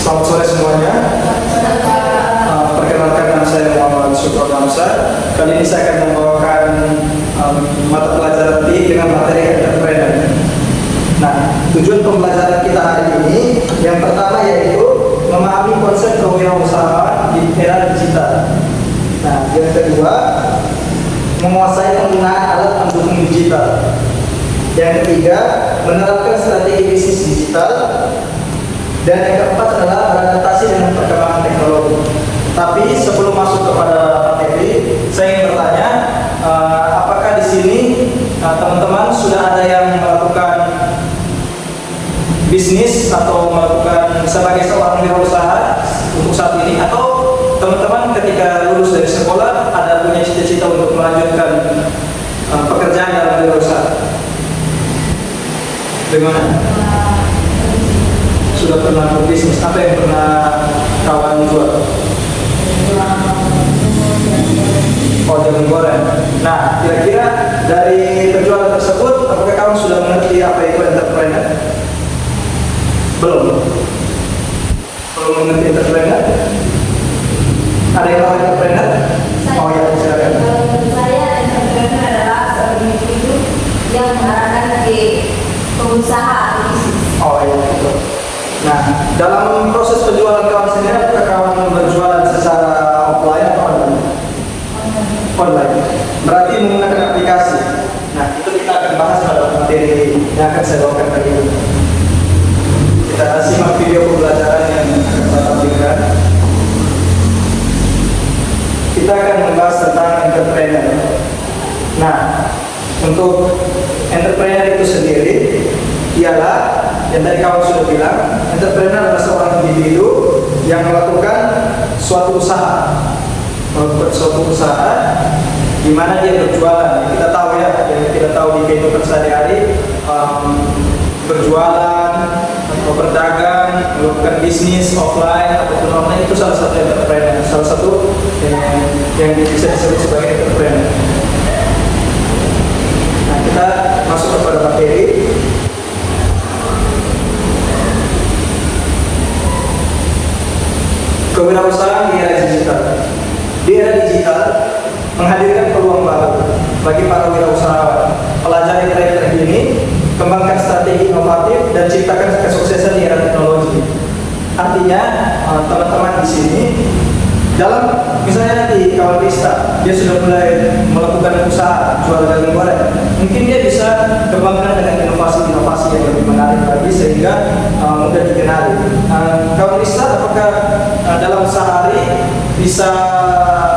Selamat sore semuanya. Perkenalkan, nama saya Muhammad Syukron Hamzah. Kali ini saya akan membawakan mata pelajaran D dengan materi entrepreneur. Nah, tujuan pembelajaran kita hari ini yang pertama yaitu memahami konsep kewirausahaan di era digital. Nah, yang kedua, menguasai penggunaan alat pendukung digital. Yang ketiga, menerapkan strategi bisnis digital. Dan yang keempat adalah beradaptasi dengan perkembangan teknologi. Tapi sebelum masuk kepada materi, saya ingin bertanya, apakah di sini teman-teman sudah ada yang melakukan bisnis atau melakukan sebagai seorang wirausaha untuk saat ini, atau teman-teman ketika lulus dari sekolah ada punya cita-cita untuk melanjutkan pekerjaan dalam wirausaha? Bagaimana? Sudah pernah berbisnis? Apa yang pernah kawan jual? Oh, jagung goreng. Nah, kira-kira dari penjualan tersebut, apakah kamu sudah mengerti apa itu entrepreneur? Belum mengerti entrepreneur? Ada yang tahu entrepreneur? Oh ya, silakan. Saya entrepreneur adalah seorang individu yang mengarahkan ke pengusaha atau bisnis. Oh iya, betul. Nah, dalam proses penjualan kawan sendiri, apakah kawan berjualan secara offline atau online? Online. Berarti menggunakan aplikasi. Nah, itu kita akan bahas pada materi yang akan saya bawakan tadi. Kita simak video pembelajaran yang akan saya tampilkan. Kita akan membahas tentang entrepreneur. Nah, untuk entrepreneur itu sendiri ialah yang tadi kawan sudah bilang, entrepreneur adalah seorang individu yang melakukan suatu usaha, di mana dia berjualan. Kita tahu ya, yang kita tahu di kehidupan sehari-hari, berjualan atau berdagang, melakukan bisnis offline ataupun online, itu salah satu entrepreneur, salah satu yang bisa disebut sebagai entrepreneur. Nah, kita masuk kepada materi. Kewirausahaan di era digital. Di era digital menghadirkan peluang baru bagi para wirausahawan. Pelajari tren terkini, kembangkan strategi inovatif, dan ciptakan kesuksesan di era teknologi. Artinya, teman-teman di sini, dalam misalnya nanti kawan Rista, dia sudah mulai melakukan usaha jual daging goreng. Mungkin dia bisa kembangkan dengan inovasi-inovasi yang lebih menarik lagi sehingga mudah dikenali. Kawan Rista, apakah dalam sehari bisa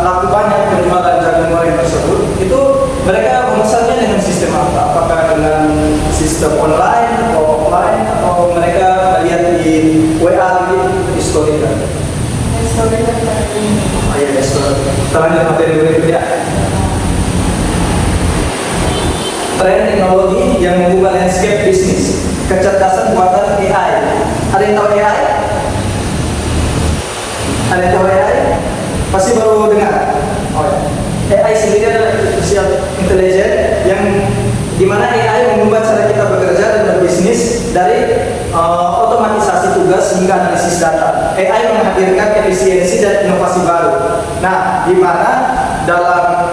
laku banyak penjualan daging goreng tersebut? Itu mereka memesannya dengan sistem apa? Apakah dengan sistem online atau offline, atau mereka lihat di WA di story kan? Ayo, kita lanjut materi berikutnya. Tren teknologi yang mengubah landscape bisnis, kecerdasan buatan AI. Ada yang tahu AI? Ada yang tahu AI? Pasti baru dengar. Oh, ya. AI sendiri adalah artificial intelligence yang dimana AI mengubah cara kita bekerja dan berbisnis dari otomatisasi tugas hingga analisis data. AI menghadirkan efisiensi dan inovasi baru. Nah, di mana dalam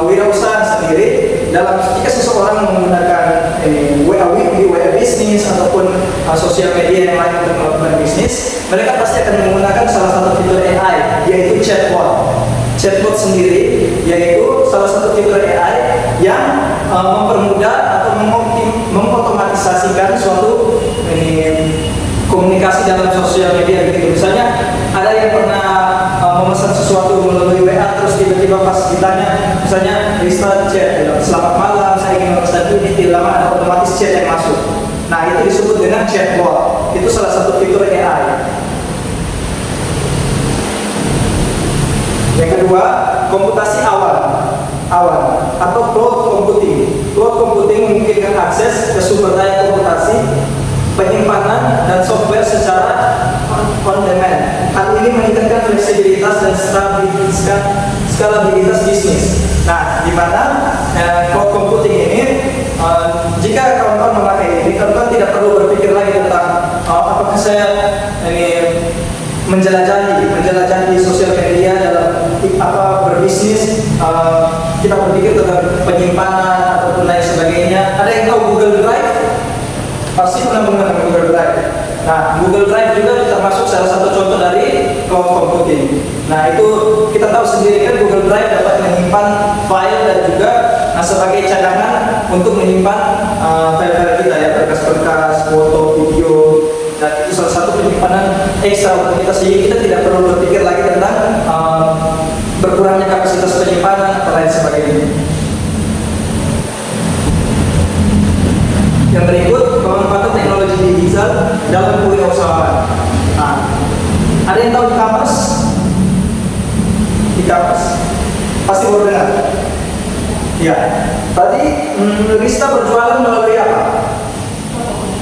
wirausaha sendiri, jika seseorang menggunakan WA bisnis ataupun sosial media yang lain untuk melakukan bisnis, mereka pasti akan menggunakan salah satu fitur AI, yaitu chatbot. Chatbot sendiri yaitu salah satu fitur AI yang mempermudah atau mengotomatisasikan suatu komunikasi dalam sosial media gitu. Misalnya ada yang pernah memesan sesuatu melalui WA, terus tiba-tiba pas ditanya, misalnya Rista chat, selamat malam, saya ingin memesan ini, tidak lama ada otomatis chat yang masuk. Nah, itu disebut dengan chatbot. Itu salah satu fitur AI. Yang kedua, komputasi awan atau cloud computing. Cloud computing memungkinkan akses ke sumber daya komputasi, penyimpanan, dan software secara on demand. Hal ini meningkatkan fleksibilitas dan skalabilitas bisnis. Nah, di mana cloud computing ini, jika kawan-kawan memakai ini, kawan-kawan tidak perlu berpikir lagi tentang apakah saya ini kita berpikir tentang penyimpanan ataupun lain sebagainya. Ada yang tahu Google Drive? Pasti pernah menggunakan Google Drive. Nah, Google Drive juga termasuk salah satu contoh dari cloud computing. Nah, itu kita tahu sendiri kan Google Drive dapat menyimpan file dan juga sebagai cadangan untuk menyimpan file-file kita ya, berkas-berkas, foto, video. Dan itu salah satu penyimpanan ekstra untuk kita, sehingga kita tidak perlu berpikir lagi tentang berkurangnya kapasitas penyimpanan atau lain sebagainya. Yang berikut, pemanfaatan teknologi digital dalam kewirausahaan. Nah, ada yang tahu e-commerce? E-commerce pasti baru dengar. Ya, tadi Rista berjualan melalui apa?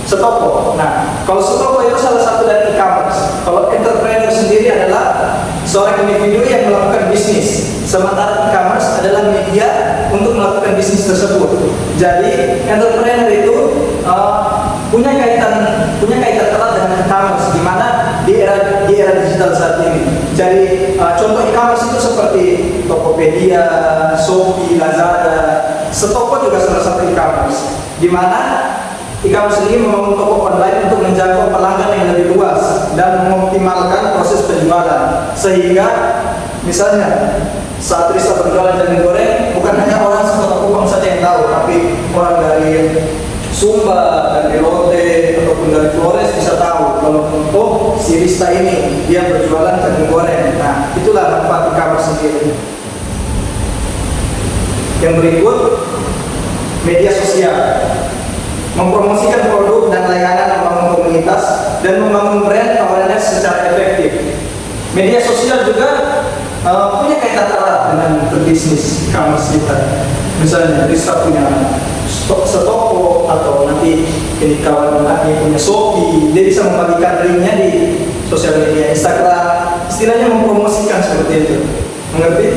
Setoko. Nah, kalau setoko itu salah satu dari e-commerce. Kalau entrepreneur sendiri adalah seorang individu yang melakukan bisnis, sementara e-commerce adalah media untuk melakukan bisnis tersebut. Jadi, entrepreneur itu punya kaitan erat dengan e-commerce, di mana di era digital saat ini. Jadi, contoh e-commerce itu seperti Tokopedia, Shopee, Lazada. Setoko juga salah satu e-commerce, di mana e-commerce ini membangun toko online untuk menjangkau pelanggan yang lebih luas dan mengoptimalkan proses penjualan. Sehingga misalnya saat Rista berjualan jagung goreng, bukan hanya orang sekota Kupang saja yang tahu, tapi orang dari Sumba, dari Lotte, ataupun dari Flores bisa tahu kalau oh si Rista ini dia berjualan jagung goreng. Nah, itulah manfaat e-commerce sendiri. Yang berikut, media sosial. Mempromosikan produk dan layanan, membangun komunitas, dan membangun brand awareness secara efektif. Media sosial juga punya kaitan erat dengan berbisnis e-commerce kita. Misalnya Rista punya setoko, atau nanti ini kawan anaknya punya Shopee, dia bisa membagikan linknya di sosial media, Instagram, istilahnya mempromosikan seperti itu. Mengerti?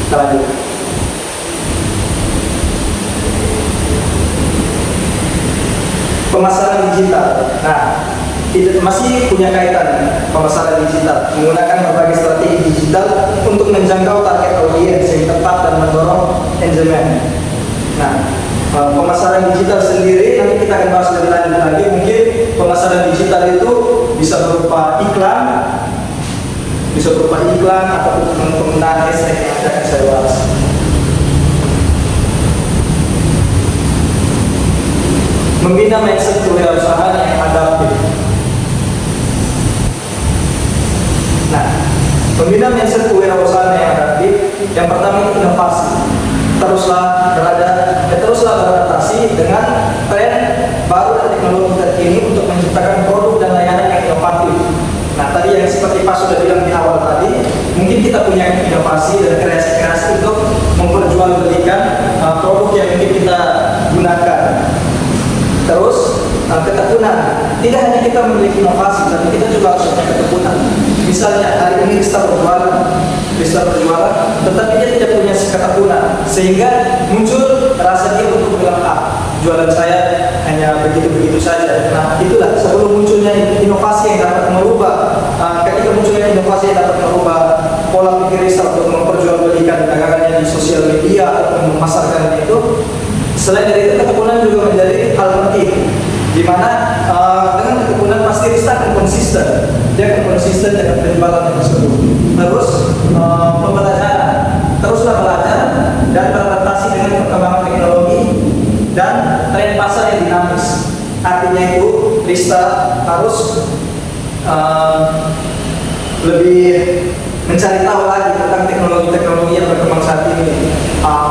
Kita lanjut. Pemasaran digital. Nah, masih punya kaitan pemasaran digital, menggunakan berbagai strategi digital untuk menjangkau target audiens yang tepat dan mendorong engagement. Nah, pemasaran digital sendiri nanti kita akan bahas lebih lanjut lagi. Mungkin pemasaran digital itu bisa berupa iklan, atau penggunaan hashtag yang akan saya bahas. Membina mindset kewirausahaan yang adaptif. Nah, membina mindset kewirausahaan yang adaptif, yang pertama itu inovasi. Teruslah beradaptasi dengan tren baru dan teknologi terkini untuk menciptakan produk dan layanan yang inovatif. Nah, tadi yang seperti Pak sudah bilang di awal tadi, mungkin kita punya inovasi dan kreasi-kreasi untuk memperjualbelikan produk yang mungkin kita gunakan. Terus ketekunan, tidak hanya kita memiliki inovasi, tapi kita juga harus punya ketekunan. Misalnya hari ini Rista berjualan, tetapi dia tidak punya ketekunan, sehingga muncul rasa dia untuk bilang jualan saya hanya begitu-begitu saja. Nah, itulah sebelum munculnya inovasi yang dapat merubah, ketika munculnya inovasi yang dapat merubah pola pikir Rista untuk memperjualbelikan dagangannya di sosial media atau memasarkan itu. Selain dari itu, ketekunan juga menjadi hal penting, di mana dengan ketekunan pasti Rista akan konsisten. Dia akan konsisten dengan penjualan tersebut. Terus pembelajaran, teruslah belajar dan beradaptasi dengan perkembangan teknologi dan tren pasar yang dinamis. Artinya itu Rista harus lebih mencari tahu lagi tentang teknologi-teknologi yang berkembang saat ini.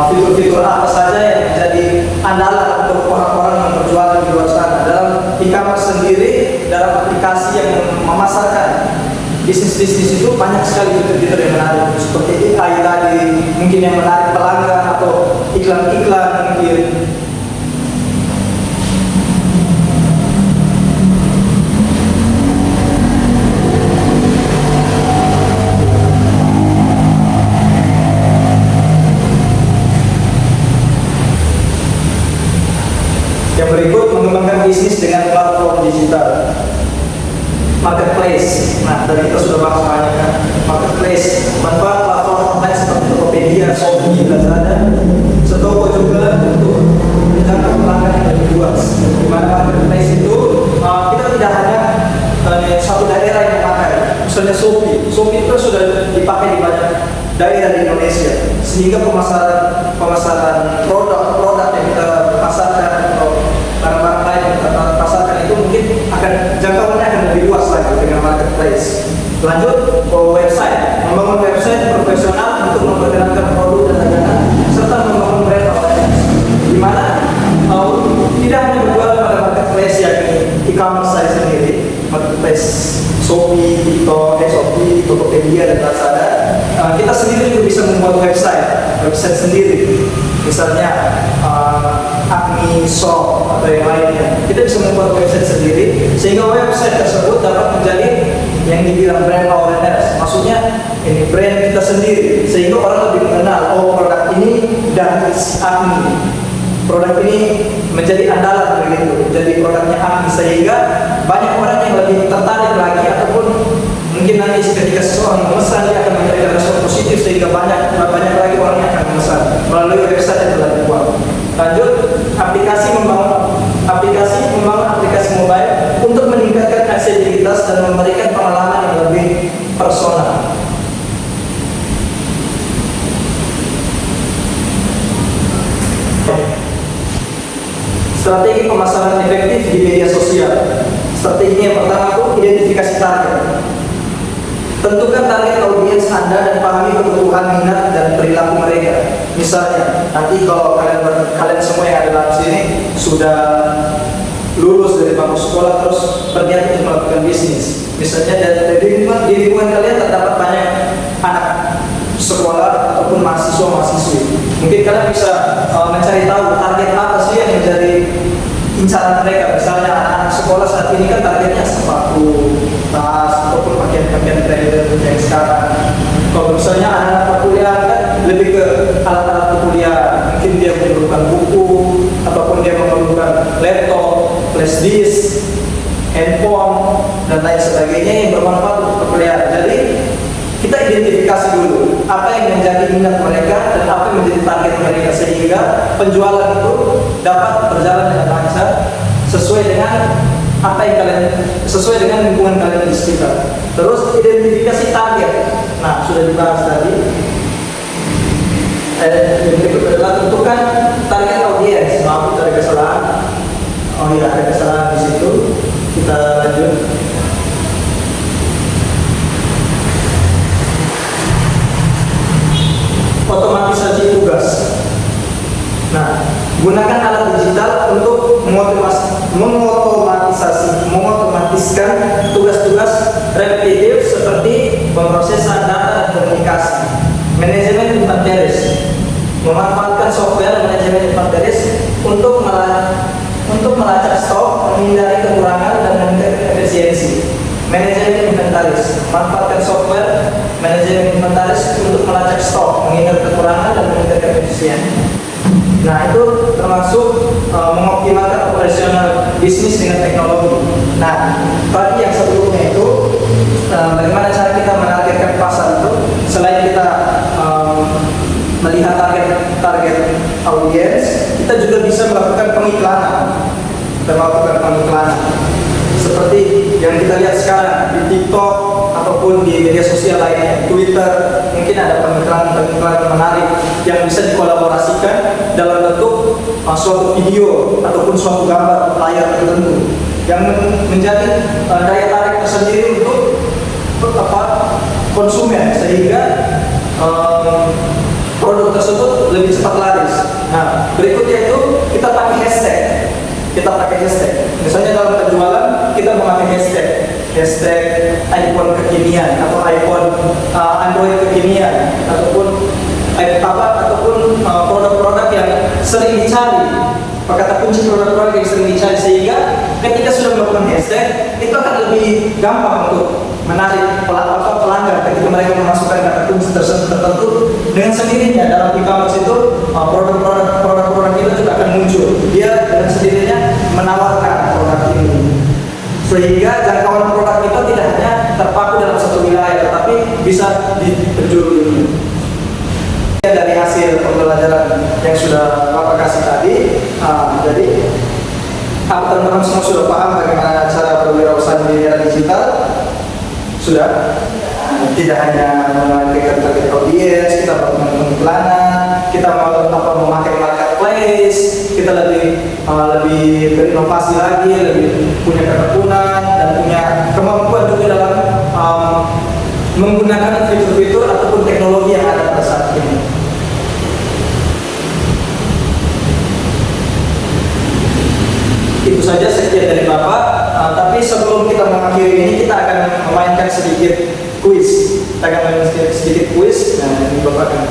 Fitur-fitur apa saja yang menjadi andalan untuk orang-orang yang berjualan di luar sana. Dalam e-commerce sendiri, dalam aplikasi yang memasarkan bisnis-bisnis itu banyak sekali fitur-fitur yang menarik. Seperti AI tadi, mungkin yang menarik pelanggan atau iklan-iklan mungkin. Yang berikut, mengembangkan bisnis dengan platform digital. Marketplace. Nah, tadi kita sudah bahas banyak kan. Marketplace, manfaat platform online seperti Tokopedia Tokopedia, Shopee, Lazada, Setoko juga untuk menjangkau pelanggan yang lebih luas. Di mana marketplace itu kita tidak hanya satu daerah yang memakai. Misalnya Shopee itu sudah dipakai di banyak daerah di Indonesia, sehingga pemasaran produk yang kita pasarkan atau barang-barang lain yang kita pasarkan itu mungkin akan jangkauannya akan lebih luas lagi dengan marketplace. Lanjut ke website, membangun website profesional untuk memperkenalkan produk dan layanan serta membangun brand awareness, di mana tidak hanya berjualan pada marketplace yakni e-commerce saya sendiri, marketplace Shopee, Shopee, Tokopedia dan Lazada. Kita sendiri juga bisa membuat website sendiri, misalnya Acme Shop atau yang lainnya. Kita bisa membuat website sendiri sehingga website tersebut dapat menjadi yang dibilang brand awareness, maksudnya ini brand kita sendiri, sehingga orang lebih mengenal, oh produk ini dari Acme, produk ini menjadi andalan begitu, jadi produknya Acme, sehingga banyak orang yang lebih tertarik lagi, ataupun mungkin nanti ketika seseorang memesan dia akan memberikan respon positif, sehingga banyak lagi orang yang akan memesan melalui website yang telah dibuat. Lanjut, membangun aplikasi mobile untuk meningkatkan aksesibilitas dan memberikan pengalaman yang lebih personal. Strategi pemasaran efektif di media sosial. Strateginya yang pertama itu identifikasi target. Tentukan target audiens Anda dan pahami kebutuhan, minat, dan perilaku mereka. Misalnya, nanti kalau kalian semua yang ada dalam sini sudah lulus dari bangku sekolah terus berniat untuk melakukan bisnis. Misalnya di lingkungan kalian terdapat banyak anak sekolah ataupun mahasiswa-mahasiswi. Mungkin kalian bisa mencari tahu target apa sih yang menjadi incaran mereka. Misalnya anak-anak sekolah saat ini kan targetnya sepatu, tas, ataupun pakaian-pakaian branded yang sekarang. Kalau misalnya anak-anak perkuliahan kan lebih ke alat-alat perkuliahan. Mungkin dia memerlukan buku, ataupun dia memerlukan laptop, flash disk, handphone, dan lain sebagainya yang bermanfaat untuk perkuliahan. Jadi kita identifikasi dulu apa yang menjadi minat mereka dan apa yang menjadi target mereka, sehingga penjualan itu dapat berjalan dengan lancar sesuai dengan lingkungan kalian di sekitar. Terus identifikasi target. Nah, sudah dibahas tadi. Yang berikut adalah tentukan target audiens. Maaf, ada kesalahan. Oh iya, ada kesalahan di situ. Kita lanjut. Otomatisasi tugas. Nah, gunakan alat digital untuk mengotomatiskan tugas-tugas repetitif seperti pemrosesan data dan komunikasi. Manajemen inventories. Memanfaatkan software manajemen inventories untuk melacak stok, menghindari kekurangan dan meningkatkan efisiensi. Manajemen inventaris, manfaatkan software manajemen inventaris untuk melacak stok, menghindari kekurangan dan meningkatkan efisiensi. Nah, itu termasuk mengoptimalkan operasional bisnis dengan teknologi. Nah, tadi yang sebelumnya itu bagaimana cara kita menargetkan pasar itu, selain kita melihat target audiens, kita juga bisa melakukan pengiklanan. Seperti yang kita lihat sekarang di TikTok ataupun di media sosial lainnya, Twitter, mungkin ada pengiklan menarik yang bisa dikolaborasikan dalam bentuk suatu video ataupun suatu gambar layar tertentu yang menjadi daya tarik tersendiri untuk konsumen, sehingga produk tersebut lebih cepat laris. Nah, berikutnya itu kita pakai hashtag. Misalnya dalam penjualan kita memakai hashtag iPhone kekinian atau iPhone Android kekinian ataupun produk-produk yang sering dicari, kata kunci produk-produk yang sering dicari, sehingga ketika sudah melakukan hashtag itu akan lebih gampang untuk menarik pelanggan ketika mereka memasukkan kata kunci tertentu. Dengan sendirinya dalam e-commerce itu produk-produk kita juga akan muncul. Dia dengan sendirinya menawarkan produk ini, sehingga jangkauan produk kita tidak hanya terpaku dalam satu wilayah, tetapi bisa di penjuru dunia. Dari sudah Bapak kasih tadi. Jadi apa teman-teman semua sudah paham bagaimana cara berwirausaha di era digital? Sudah? Tidak hanya mengenai target audiens, kita melakukan pengiklanan, kita memakai marketplace, kita lebih berinovasi lagi, lebih punya ketekunan dan punya kemampuan juga dalam menggunakan fitur-fitur ataupun teknologi yang ada pada saat ini. Itu saja sekian dari Bapak. Tapi sebelum kita mengakhiri ini, kita akan memainkan sedikit kuis. Kita akan memainkan sedikit kuis. Nah, ini Bapak kan.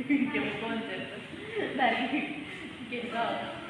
Che mi concept dari che so